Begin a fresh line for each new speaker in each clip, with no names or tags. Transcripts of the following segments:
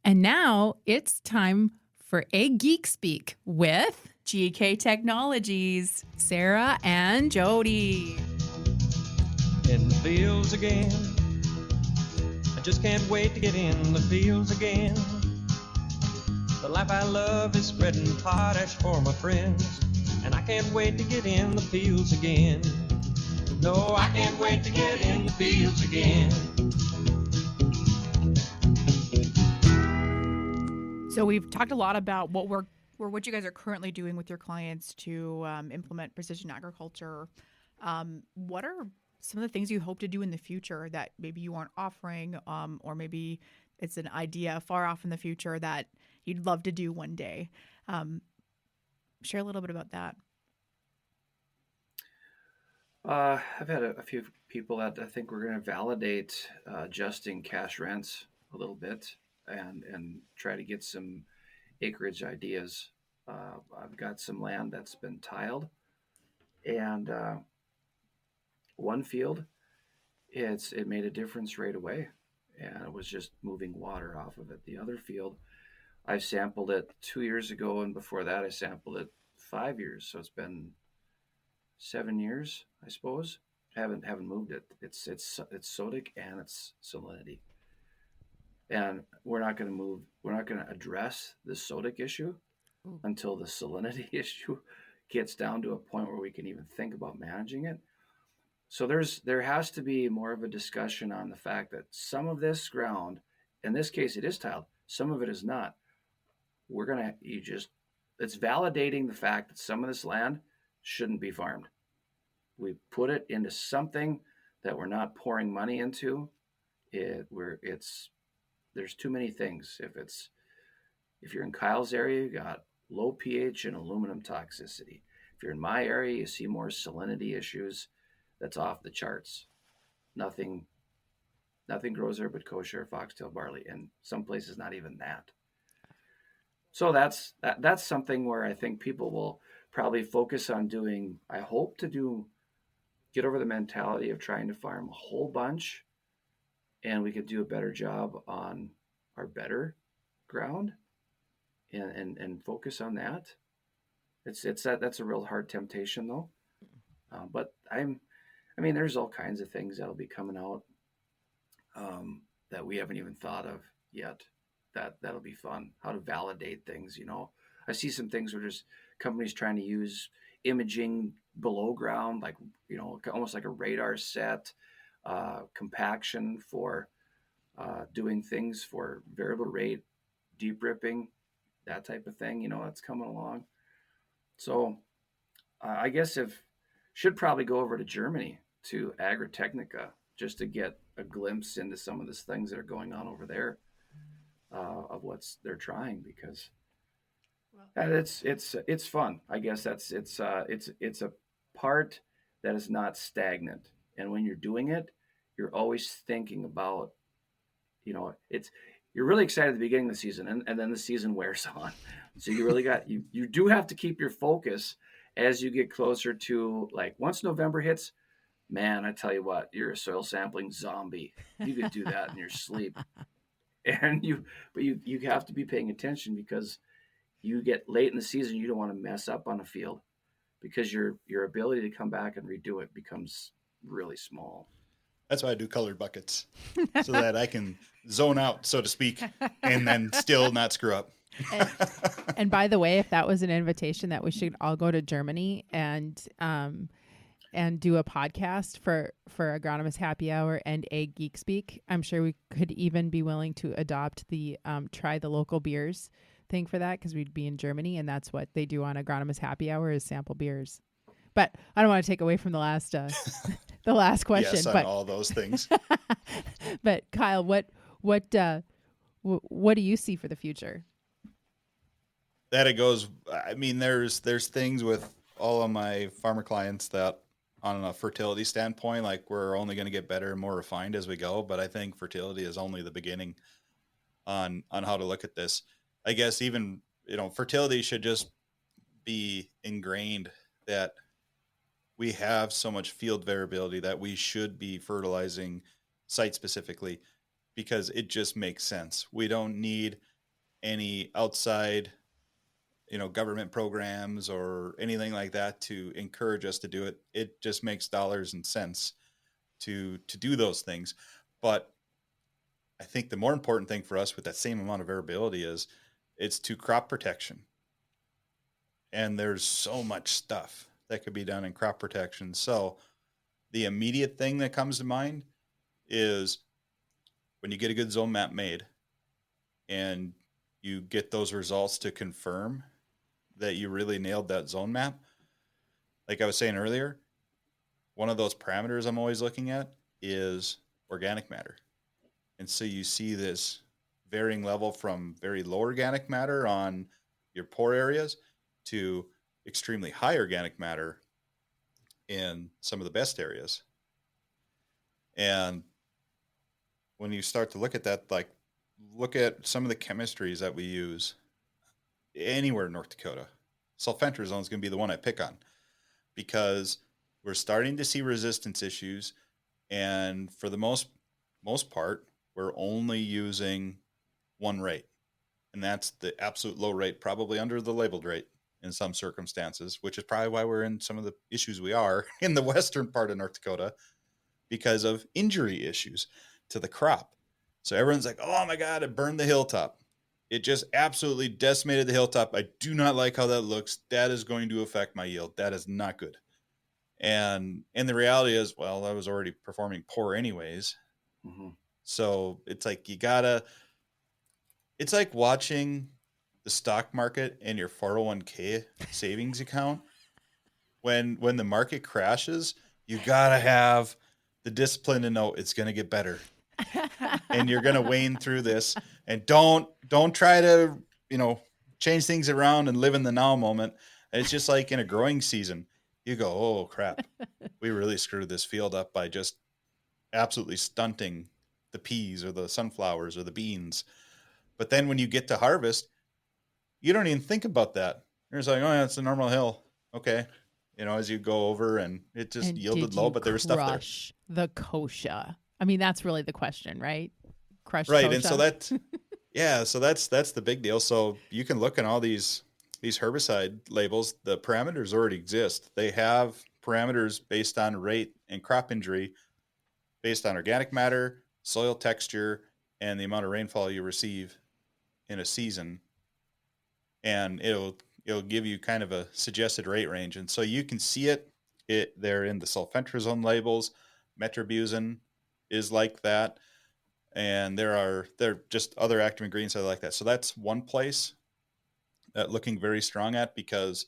And now it's time for a Geek Speak with
GK Technologies,
Sarah and Jody.
In the fields again, I just can't wait to get in the fields again. The life I love is spreading potash for my friends, and I can't wait to get in the fields again. No, I can't wait to get in the fields again.
So we've talked a lot about what you guys are currently doing with your clients to implement precision agriculture. What are some of the things you hope to do in the future that maybe you aren't offering, or maybe it's an idea far off in the future that you'd love to do one day? Share a little bit about that.
I've had a few people that I think we're going to validate adjusting cash rents a little bit and try to get some acreage ideas. I've got some land that's been tiled, and one field, it made a difference right away, and it was just moving water off of it. The other field, I sampled it 2 years ago, and before that, I sampled it 5 years. So it's been 7 years, I suppose. Haven't moved it. It's sodic and it's salinity. And we're not going to address the sodic issue until the salinity issue gets down to a point where we can even think about managing it. So there has to be more of a discussion on the fact that some of this ground, in this case it is tiled, some of it is not. It's validating the fact that some of this land shouldn't be farmed. We put it into something that we're not pouring money into. There's too many things. If you're in Kyle's area, you got low pH and aluminum toxicity. If you're in my area, you see more salinity issues. That's off the charts. Nothing grows there but kosher foxtail barley, and some places not even that. So that's something where I think people will probably focus on doing. I hope to get over the mentality of trying to farm a whole bunch, and we could do a better job on our better ground and focus on that. That's a real hard temptation though. But there's all kinds of things that'll be coming out that we haven't even thought of yet. That'll be fun. How to validate things, I see some things where there's companies trying to use imaging below ground, like, almost like a radar set, compaction for doing things for variable rate, deep ripping, that type of thing, that's coming along. So I guess should probably go over to Germany to Agritechnica just to get a glimpse into some of the things that are going on over there, of what they're trying, because it's fun. I guess it's a part that is not stagnant, and when you're doing it, you're always thinking about, you're really excited at the beginning of the season, and then the season wears on. So you really you do have to keep your focus as you get closer to, like, once November hits, man, I tell you what, you're a soil sampling zombie. You could do that in your sleep. And you have to be paying attention, because you get late in the season, you don't want to mess up on a field, because your ability to come back and redo it becomes really small.
That's why I do colored buckets, so that I can zone out, so to speak, and then still not screw up.
And by the way, if that was an invitation that we should all go to Germany and do a podcast for Agronomist Happy Hour and a Geek Speak, I'm sure we could even be willing to adopt the try the local beers thing for that, because we'd be in Germany, and that's what they do on Agronomist Happy Hour is sample beers. But I don't want to take away from the last the last question.
Yes, on all those things.
But Kyle, what do you see for the future?
That it goes. There's things with all of my farmer clients that, on a fertility standpoint, like, we're only going to get better and more refined as we go. But I think fertility is only the beginning on how to look at this. I guess even, fertility should just be ingrained that we have so much field variability that we should be fertilizing site specifically, because it just makes sense. We don't need any outside, government programs or anything like that to encourage us to do it. It just makes dollars and cents to do those things. But I think the more important thing for us with that same amount of variability is it's to crop protection. And there's so much stuff that could be done in crop protection. So the immediate thing that comes to mind is when you get a good zone map made and you get those results to confirm that you really nailed that zone map. Like I was saying earlier, one of those parameters I'm always looking at is organic matter. And so you see this varying level from very low organic matter on your poor areas to extremely high organic matter in some of the best areas. And when you start to look at that, like look at some of the chemistries that we use anywhere in North Dakota. Sulfentrazone is going to be the one I pick on because we're starting to see resistance issues. And for the most part, we're only using one rate. And that's the absolute low rate, probably under the labeled rate in some circumstances, which is probably why we're in some of the issues we are in the western part of North Dakota because of injury issues to the crop. So everyone's like, oh my God, it burned the hilltop. It just absolutely decimated the hilltop. I do not like how that looks. That is going to affect my yield. That is not good. And the reality is, well, I was already performing poor anyways. Mm-hmm. So it's like it's like watching the stock market and your 401k savings account. When the market crashes, you got to have the discipline to know it's going to get better. And you're going to wane through this, and don't try to, change things around and live in the now moment. It's just like in a growing season, you go, oh crap, we really screwed this field up by just absolutely stunting the peas or the sunflowers or the beans. But then when you get to harvest, you don't even think about that. You're just like, oh yeah, it's a normal hill. Okay. As you go over, and it just yielded low, but there was stuff there.
Crush the kochia. I mean, that's really the question, right? Crush
right,
kochia.
And so that, yeah, so that's the big deal. So you can look at all these herbicide labels. The parameters already exist. They have parameters based on rate and crop injury, based on organic matter, soil texture, and the amount of rainfall you receive in a season, and it'll give you kind of a suggested rate range. And so you can see they're in the sulfentrazone labels. Metribuzin is like that, and there are just other active ingredients that are like that. So that's one place that looking very strong at, because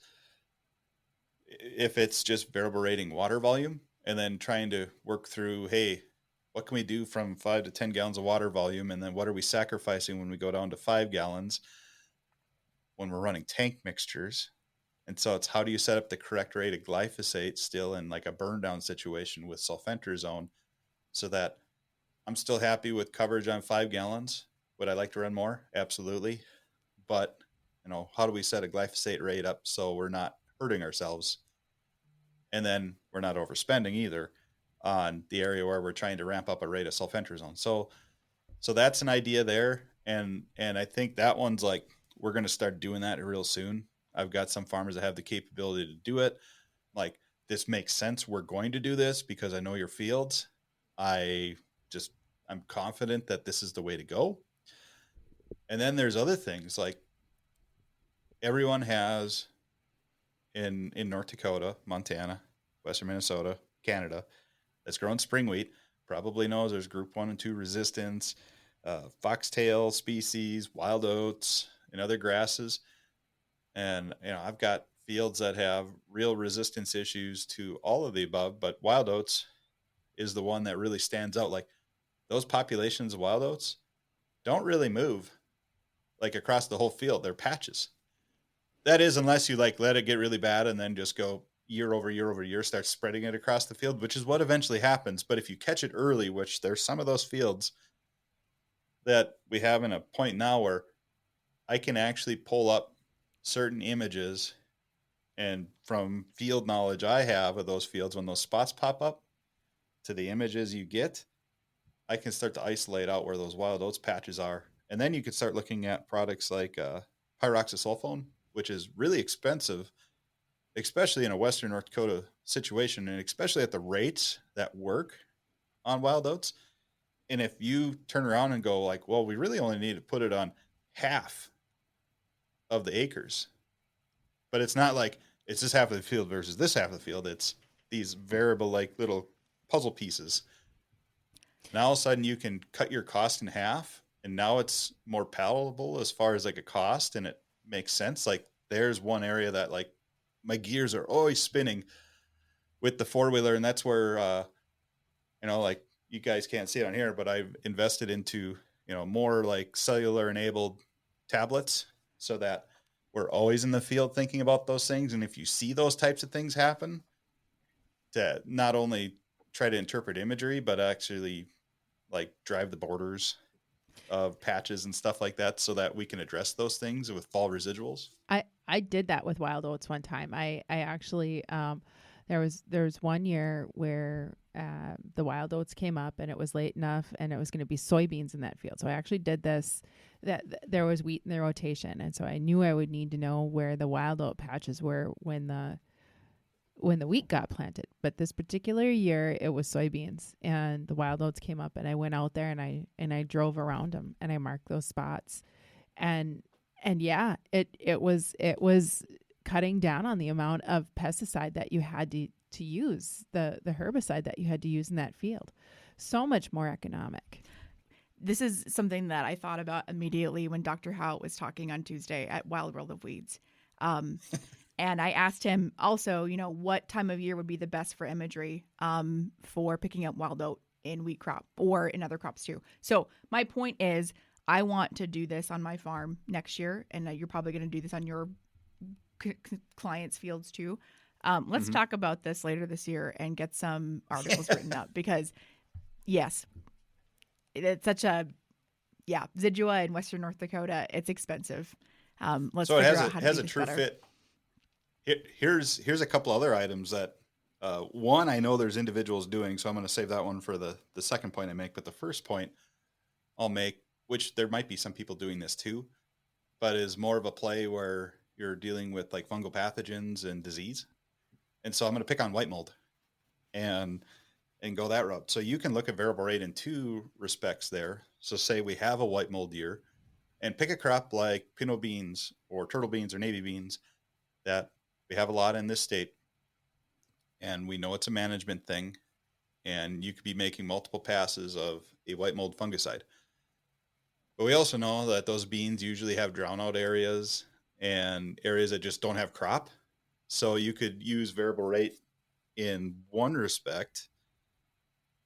if it's just variable rating water volume and then trying to work through, hey, what can we do from 5 to 10 gallons of water volume, and then what are we sacrificing when we go down to 5 gallons when we're running tank mixtures? And so it's how do you set up the correct rate of glyphosate still in like a burn down situation with sulfentrazone, so that I'm still happy with coverage on 5 gallons. Would I like to run more? Absolutely. But, how do we set a glyphosate rate up so we're not hurting ourselves? And then we're not overspending either on the area where we're trying to ramp up a rate of sulfentrazone. So that's an idea there. And I think that one's like, we're going to start doing that real soon. I've got some farmers that have the capability to do it. Like, this makes sense. We're going to do this because I know your fields. I'm confident that this is the way to go. And then there's other things like everyone has in North Dakota, Montana, Western Minnesota, Canada, that's growing spring wheat, probably knows there's group 1 and 2 resistance, foxtail species, wild oats, and other grasses. And, I've got fields that have real resistance issues to all of the above, but wild oats is the one that really stands out. Like, those populations of wild oats don't really move like across the whole field. They're patches. That is, unless you like let it get really bad and then just go year over year over year, start spreading it across the field, which is what eventually happens. But if you catch it early, which there's some of those fields that we have in a point now where I can actually pull up certain images, and from field knowledge I have of those fields, when those spots pop up to the images you get, I can start to isolate out where those wild oats patches are And then you could start looking at products like pyroxasulfone, which is really expensive, especially in a Western North Dakota situation, and especially at the rates that work on wild oats. And if you turn around and go like, well, we really only need to put it on half of the acres, but it's not like it's this half of the field versus this half of the field. It's these variable like little puzzle pieces. Now all of a sudden you can cut your cost in half, and now it's more palatable as far as like a cost, and it makes sense. Like there's one area that like my gears are always spinning with the 4-wheeler, and that's where like you guys can't see it on here, but I've invested into more like cellular enabled tablets so that we're always in the field thinking about those things. And if you see those types of things happen, to not only try to interpret imagery, but actually like drive the borders of patches and stuff like that so that we can address those things with fall residuals.
I did that with wild oats one time. I actually there was one year where the wild oats came up and it was late enough and it was going to be soybeans in that field. So I actually did this, that there was wheat in the rotation. And so I knew I would need to know where the wild oat patches were when the wheat got planted. But this particular year it was soybeans and the wild oats came up, and I went out there and I drove around them and I marked those spots. And yeah, it was cutting down on the amount of pesticide that you had to use, the herbicide that you had to use in that field. So much more economic.
This is something that I thought about immediately when Dr. Howe was talking on Tuesday at Wild World of Weeds. And I asked him also, what time of year would be the best for imagery for picking up wild oat in wheat crop or in other crops too. So my point is, I want to do this on my farm next year, and you're probably going to do this on your clients' fields too. Let's talk about this later this year and get some articles written up, because yes, it's such a Zidua in Western North Dakota. It's expensive. Let's
so it
figure out how to
has
do
a
this
true
better.
fit. Here's a couple other items that one I know there's individuals doing, so I'm going to save that one for the second point I make. But the first point I'll make, which there might be some people doing this too, but is more of a play where you're dealing with like fungal pathogens and disease. And so I'm going to pick on white mold and go that route. So you can look at variable rate in two respects there. So say we have a white mold year, and pick a crop like pinto beans or turtle beans or navy beans that we have a lot in this state, and we know it's a management thing, and you could be making multiple passes of a white mold fungicide. But we also know that those beans usually have drown out areas and areas that just don't have crop. So you could use variable rate in one respect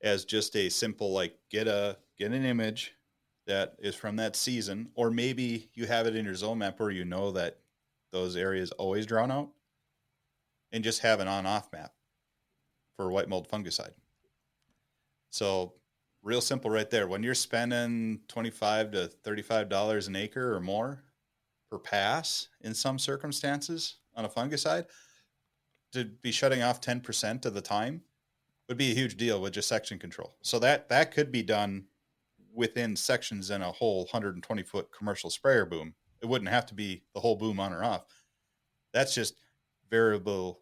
as just a simple, like get an image that is from that season, or maybe you have it in your zone map where you know that those areas always drown out, and just have an on-off map for white mold fungicide. So real simple right there. When you're spending $25 to $35 an acre or more per pass in some circumstances on a fungicide, to be shutting off 10% of the time would be a huge deal with just section control. So that could be done within sections in a whole 120-foot commercial sprayer boom. It wouldn't have to be the whole boom on or off. That's just variable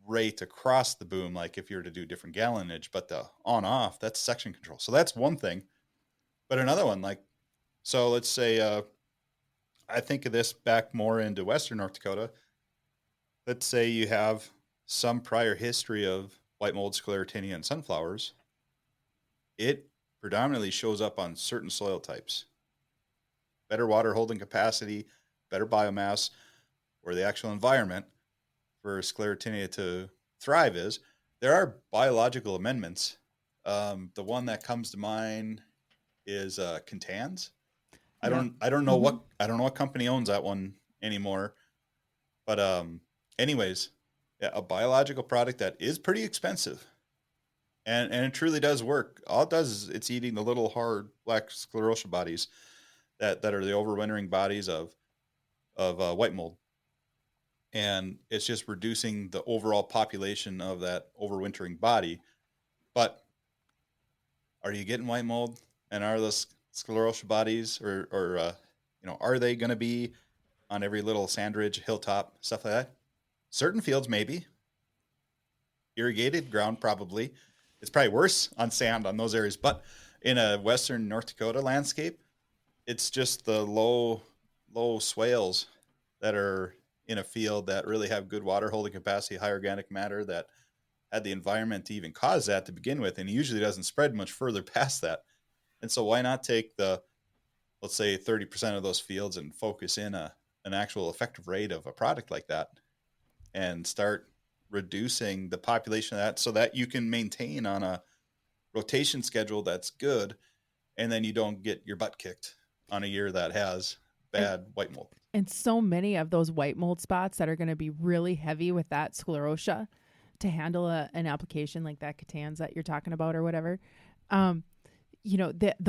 rate across the boom, like if you were to do different gallonage. But the on-off, that's section control. So that's one thing. But another one, like, so let's say I think of this back more into Western North Dakota. Let's say you have some prior history of white mold, sclerotinia, and sunflowers. It predominantly shows up on certain soil types. Better water holding capacity, better biomass, or the actual environment for sclerotinia to thrive is. There are biological amendments. The one that comes to mind is Contans. I don't know what company owns that one anymore. But anyways, a biological product that is pretty expensive. And it truly does work. All it does is it's eating the little hard black sclerotia bodies that are the overwintering bodies of white mold. And it's just reducing the overall population of that overwintering body. But are you getting white mold? And are those sclerotia bodies, or are they going to be on every little sand ridge, hilltop, stuff like that? Certain fields, maybe. Irrigated ground, probably. It's probably worse on sand on those areas. But in a western North Dakota landscape, it's just the low swales that are in a field that really have good water holding capacity, high organic matter, that had the environment to even cause that to begin with. And it usually doesn't spread much further past that. And so why not take the, let's say, 30% of those fields and focus in an actual effective rate of a product like that and start reducing the population of that so that you can maintain on a rotation schedule that's good, and then you don't get your butt kicked on a year that has bad white mold.
And so many of those white mold spots that are going to be really heavy with that sclerotia to handle an application like that Catan's that you're talking about or whatever. The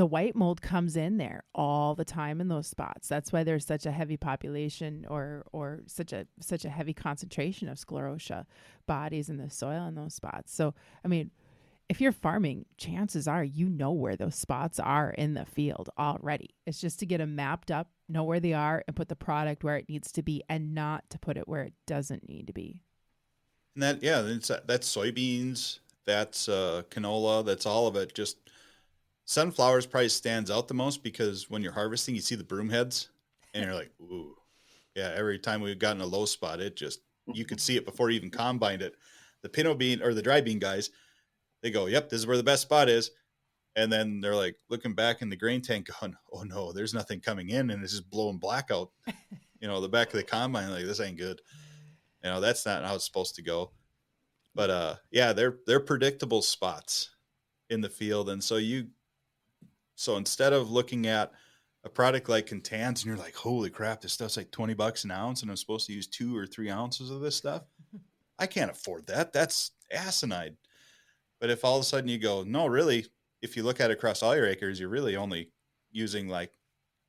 white mold comes in there all the time in those spots. That's why there's such a heavy population or such a heavy concentration of sclerotia bodies in the soil in those spots. So, I mean, if you're farming, chances are you know where those spots are in the field already. It's just to get them mapped up, know where they are, and put the product where it needs to be, and not to put it where it doesn't need to be.
And that's soybeans, that's canola, that's all of it. Just sunflowers probably stands out the most because when you're harvesting, you see the broom heads, and you're like, ooh, yeah. Every time we've gotten a low spot, you could see it before you even combined it. The pinto bean or the dry bean guys, they go, yep, this is where the best spot is. And then they're like looking back in the grain tank going, oh no, there's nothing coming in. And it's just blowing black out, the back of the combine, like, this ain't good. That's not how it's supposed to go. But they're predictable spots in the field. And so instead of looking at a product like Catan's and you're like, holy crap, this stuff's like $20 an ounce and I'm supposed to use 2 or 3 ounces of this stuff. I can't afford that. That's asinine. But if all of a sudden you go, no, really, if you look at it across all your acres, you're really only using like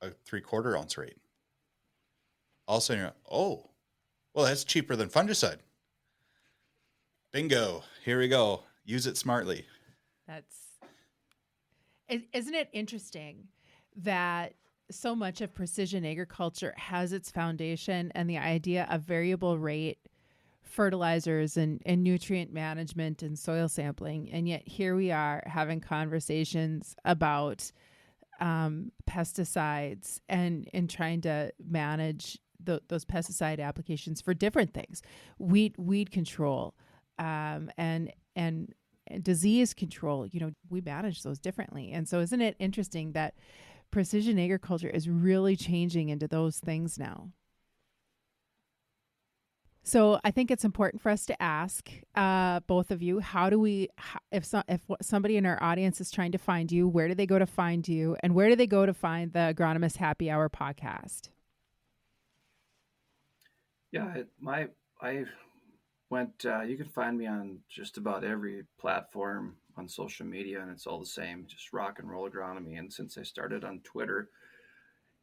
a 3/4 ounce rate. All of a sudden you're like, oh, well, that's cheaper than fungicide. Bingo. Here we go. Use it smartly.
Isn't it interesting that so much of precision agriculture has its foundation and the idea of variable rate fertilizers and nutrient management and soil sampling, and yet here we are having conversations about pesticides and trying to manage those pesticide applications for different things, weed control, and disease control. We manage those differently. And so isn't it interesting that precision agriculture is really changing into those things now? So I think it's important for us to ask both of you, if somebody in our audience is trying to find you, where do they go to find you, and where do they go to find the Agronomist Happy Hour podcast?
Yeah, I went. You can find me on just about every platform on social media, and it's all the same, just rock and roll agronomy. And since I started on Twitter,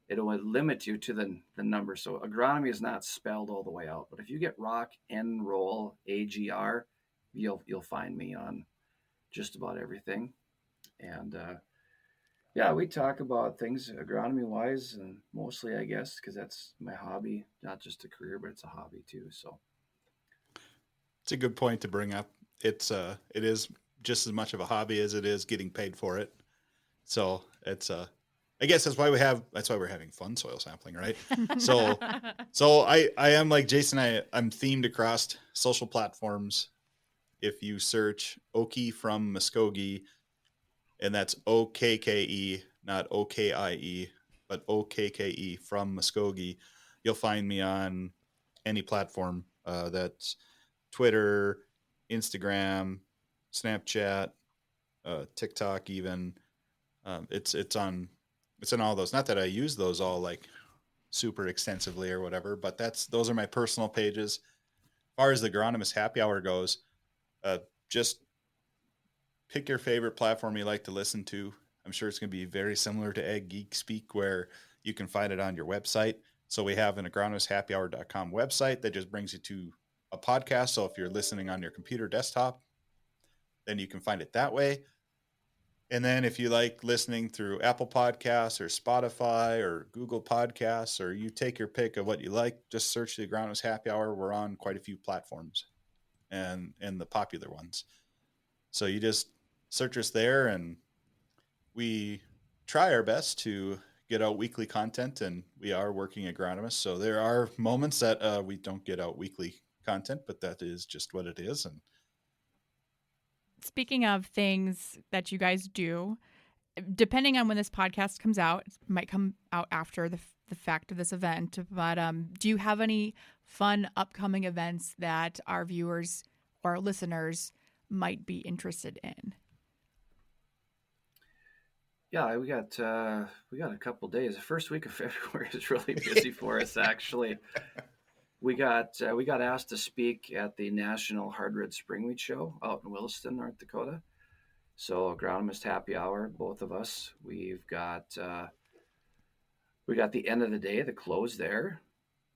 it will limit you to the number. So agronomy is not spelled all the way out, but if you get rock and roll AGR, you'll find me on just about everything. And we talk about things agronomy wise, and mostly, I guess, because that's my hobby, not just a career, but it's a hobby too. So
it's a good point to bring up. It is just as much of a hobby as it is getting paid for it. So it's I guess that's why we're having fun soil sampling, right? So I am like Jason. I'm themed across social platforms. If you search Okie from Muskogee, and that's OKKE, not OKIE, but OKKE from Muskogee, you'll find me on any platform. That's Twitter, Instagram, Snapchat, TikTok, even. It's in all those. Not that I use those all like super extensively or whatever, but those are my personal pages. As far as the Agronomist Happy Hour goes, just pick your favorite platform you like to listen to. I'm sure it's going to be very similar to Ag Geek Speak, where you can find it on your website. So we have an agronomisthappyhour.com website that just brings you to a podcast. So if you're listening on your computer desktop, then you can find it that way. And then if you like listening through Apple Podcasts or Spotify or Google Podcasts, or you take your pick of what you like, just search the Agronomist Happy Hour. We're on quite a few platforms and the popular ones. So you just search us there, and we try our best to get out weekly content, and we are working agronomists. So there are moments that we don't get out weekly content, but that is just what it is. And
Speaking of things that you guys do, depending on when this podcast comes out, it might come out after the fact of this event, but do you have any fun upcoming events that our viewers or our listeners might be interested in?
Yeah, we got a couple days. The first week of February is really busy for us. Actually, we got asked to speak at the National Hard Red Spring Wheat Show out in Williston, North Dakota. So Agronomist Happy Hour, both of us. We got the end of the day, the close there,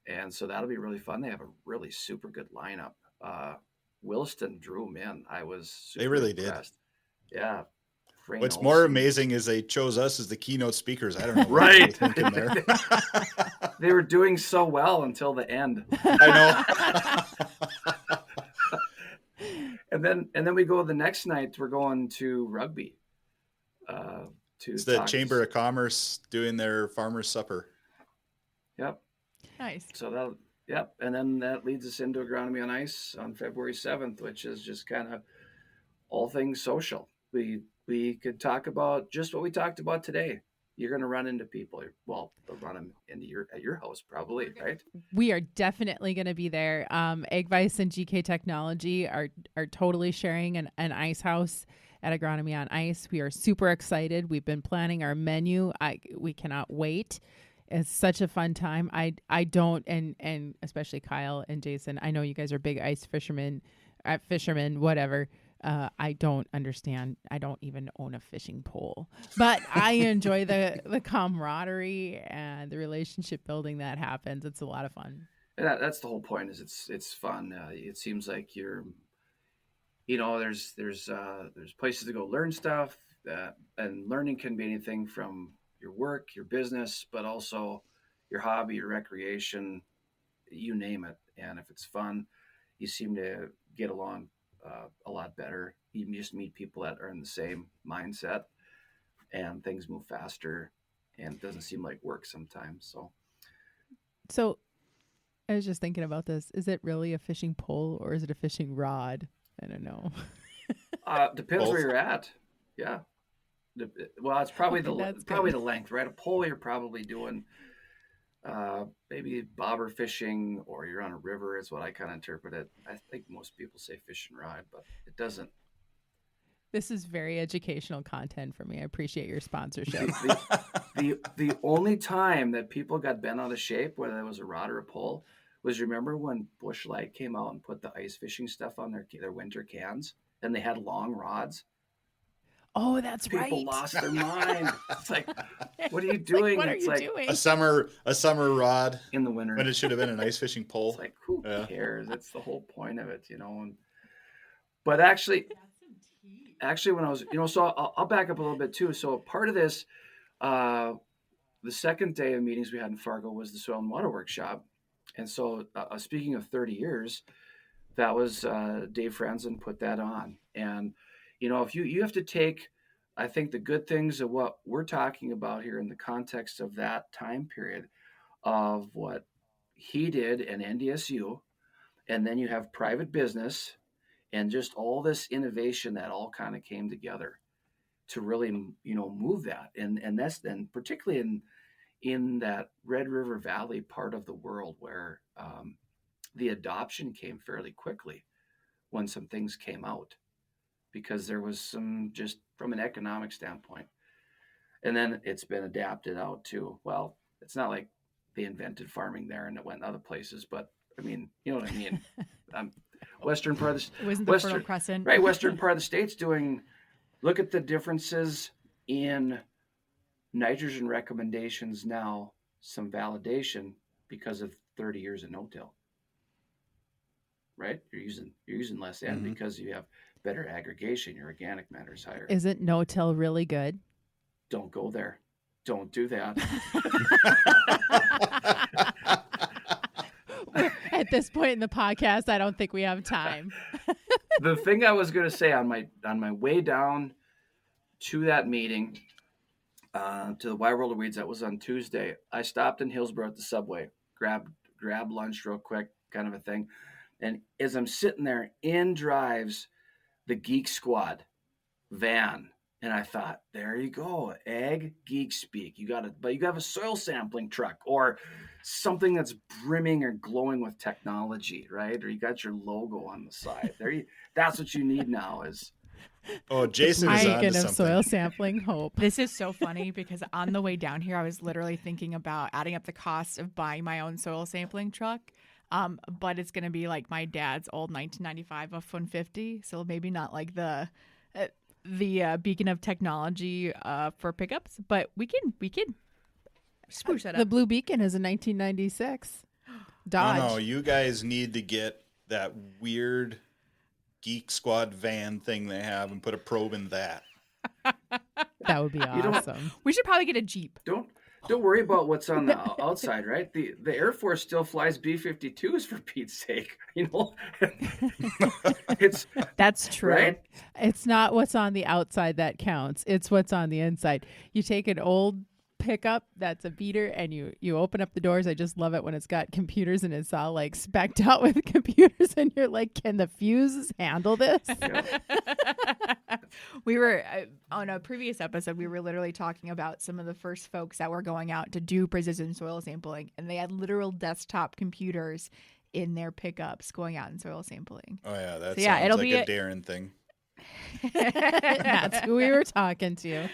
and so that'll be really fun. They have a really super good lineup. Williston drew them in. I was super
they really
impressed. Did. Yeah. Frayne
what's
Olsen.
more amazing is they chose us as the keynote speakers. I don't know what
Right.
they were thinking there.
They were doing so well until the end.
I know.
And then we go the next night. We're going to rugby.
It's the Chamber of Commerce doing their farmers' supper.
Yep.
Nice.
So and then that leads us into Agronomy on Ice on February 7th, which is just kind of all things social. We could talk about just what we talked about today. You're going to run into people. Well, they'll run them at your house probably, right?
We are definitely going to be there. Eggvice and GK Technology are totally sharing an ice house at Agronomy on Ice. We are super excited. We've been planning our menu. We cannot wait. It's such a fun time. I don't, and especially Kyle and Jason, I know you guys are big ice fishermen, whatever. I don't understand. I don't even own a fishing pole, but I enjoy the camaraderie and the relationship building that happens. It's a lot of fun.
And that's the whole point. Is it's fun. It seems like there's places to go learn stuff, and learning can be anything from your work, your business, but also your hobby, your recreation, you name it. And if it's fun, you seem to get along a lot better. You just meet people that are in the same mindset, and things move faster, and it doesn't seem like work sometimes.
So I was just thinking about this. Is it really a fishing pole or is it a fishing rod? I don't know.
Depends where you're at. Yeah. Well, it's probably the length, right? A pole, you're probably doing maybe bobber fishing, or you're on a river is what I kind of interpret it. I think most people say fishing rod, but it doesn't.
This is very educational content for me. I appreciate your sponsorship.
The only time that people got bent out of shape, whether it was a rod or a pole, was, remember when Busch Light came out and put the ice fishing stuff on their winter cans, and they had long rods.
Oh, that's
people
right.
People lost their mind. It's like, what are you doing?
What are you doing?
A summer rod
in the winter
when it should have been an ice fishing pole.
It's like, who cares? That's the whole point of it, But actually, when I was, so I'll back up a little bit too. So part of this, the second day of meetings we had in Fargo was the Soil and Water Workshop. And so speaking of 30 years, that was Dave Franzen put that on. And, if you have to take, I think, the good things of what we're talking about here in the context of that time period of what he did in NDSU, and then you have private business and just all this innovation that all kind of came together to really, move that. And that's then particularly in that Red River Valley part of the world where the adoption came fairly quickly when some things came out, because there was some, just from an economic standpoint. And then it's been adapted out to, well, it's not like they invented farming there and it went other places, but I mean, you know what I mean? Western part of the,
it wasn't the Fertile Crescent.
Right, western part of the state's doing, look at the differences in nitrogen recommendations now, some validation because of 30 years of no-till. Right? You're using less N because you have better aggregation. Your organic matter is higher.
Isn't no-till really good?
Don't go there. Don't do that.
At this point in the podcast, I don't think we have time.
The thing I was going to say on my way down to that meeting, to the Wide World of Weeds, that was on Tuesday, I stopped in Hillsborough at the Subway, grab lunch real quick, kind of a thing. And as I'm sitting there, in drives the Geek Squad van. And I thought, there you go, ag geek speak. But you have a soil sampling truck or something that's brimming or glowing with technology, right? Or you got your logo on the side. That's what you need now. Is
Jason is on to
of
something.
soil sampling hope.
This is so funny because on the way down here, I was literally thinking about adding up the cost of buying my own soil sampling truck. But it's going to be like my dad's old 1995 F-150. So maybe not like the beacon of technology for pickups, but we can spruce that up.
The Blue Beacon is a 1996 Dodge.
No, you guys need to get that weird Geek Squad van thing they have and put a probe in that.
That would be awesome.
We should probably get a Jeep.
Don't worry about what's on the outside, right? The Air Force still flies B-52s for Pete's sake.
That's true.
Right?
It's not what's on the outside that counts. It's what's on the inside. You take an old pickup that's a beater and you open up the doors. I just love it when it's got computers and it's all like specced out with computers and you're like, can the fuses handle this?
We were on a previous episode, we were literally talking about some of the first folks that were going out to do precision soil sampling, and they had literal desktop computers in their pickups going out and soil sampling.
Oh yeah, that
So,
sounds
it'll
like
be
a Darren thing.
That's who we were talking to.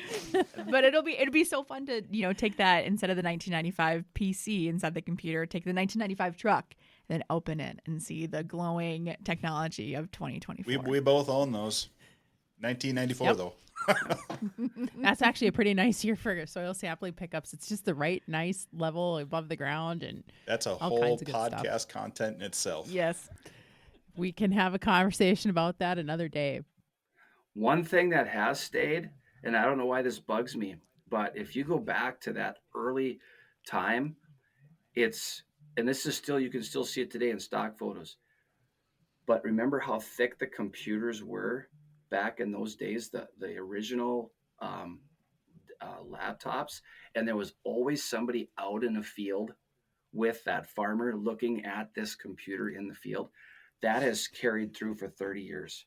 But it'd be so fun to take that instead of the 1995 PC inside the computer, take the 1995 truck, then open it and see the glowing technology of 2024.
We both own those. 1994
Yep.
though.
That's actually a pretty nice year for soil sampling pickups. It's just the right nice level above the ground, and
That's a
all
whole
kinds of good stuff.
podcast content in itself.
Yes.
We can have a conversation about that another day.
One thing that has stayed, and I don't know why this bugs me, but if you go back to that early time, and this is still, you can still see it today in stock photos, but remember how thick the computers were back in those days, the original laptops, and there was always somebody out in the field with that farmer looking at this computer in the field. That has carried through for 30 years.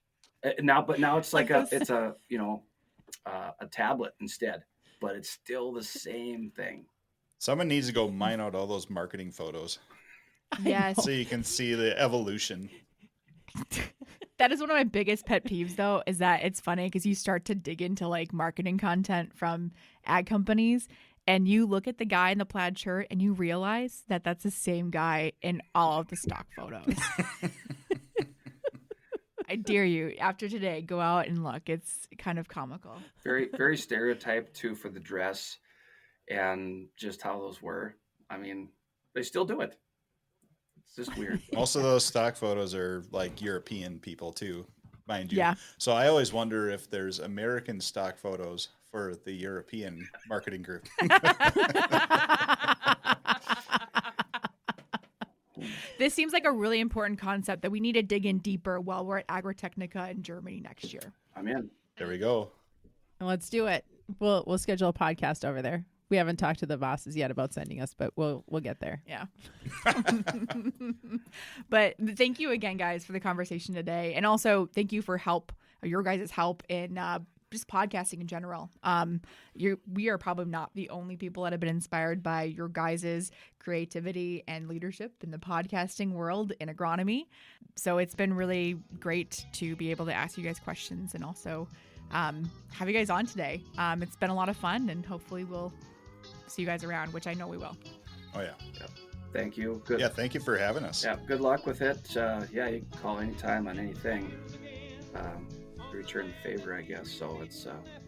Now it's like a tablet instead, but it's still the same thing.
Someone needs to go mine out all those marketing photos
Yes.
so you can see the evolution.
That is one of my biggest pet peeves, though, is that it's funny because you start to dig into like marketing content from ag companies and you look at the guy in the plaid shirt and you realize that that's the same guy in all of the stock photos. I dare you, after today, go out and look. It's kind of comical.
Very, very stereotyped too for the dress and just how those were. I mean, they still do it. It's just weird.
Most of those stock photos are like European people too, mind you.
Yeah.
So I always wonder if there's American stock photos for the European marketing group.
This seems like a really important concept that we need to dig in deeper while we're at Agritechnica in Germany next year.
I'm in.
There we go.
Let's do it. We'll schedule a podcast over there. We haven't talked to the bosses yet about sending us, but we'll get there.
Yeah. But thank you again, guys, for the conversation today. And also thank you for your guys' help in just podcasting in general. We are probably not the only people that have been inspired by your guys' creativity and leadership in the podcasting world in agronomy. So it's been really great to be able to ask you guys questions and also have you guys on today. It's been a lot of fun, and hopefully we'll see you guys around, which I know we will.
Oh yeah.
Thank you. Good.
Yeah, thank you for having us.
Yeah. Good luck with it. You can call anytime on anything. Return the favor, I guess. So it's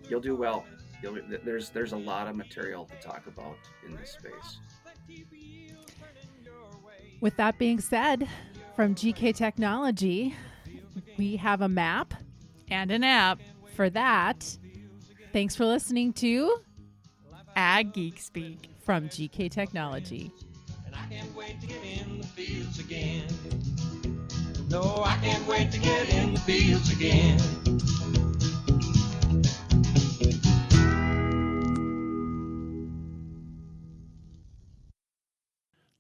you'll do well. There's a lot of material to talk about in this space.
With that being said, from GK Technology, we have a map.
And an app.
For that, thanks for listening to
Ag Geek Speak
from GK Technology.
And I can't wait to get in the fields again. No, I can't wait to get in the fields again.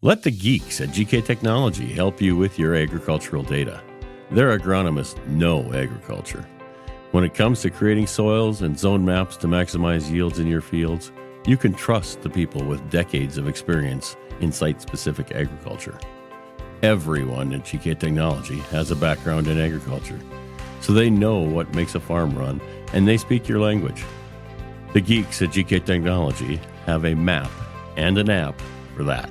Let the geeks at GK Technology help you with your agricultural data. Their agronomists know agriculture. When it comes to creating soils and zone maps to maximize yields in your fields, you can trust the people with decades of experience in site-specific agriculture. Everyone at GK Technology has a background in agriculture, so they know what makes a farm run, and they speak your language. The geeks at GK Technology have a map and an app for that.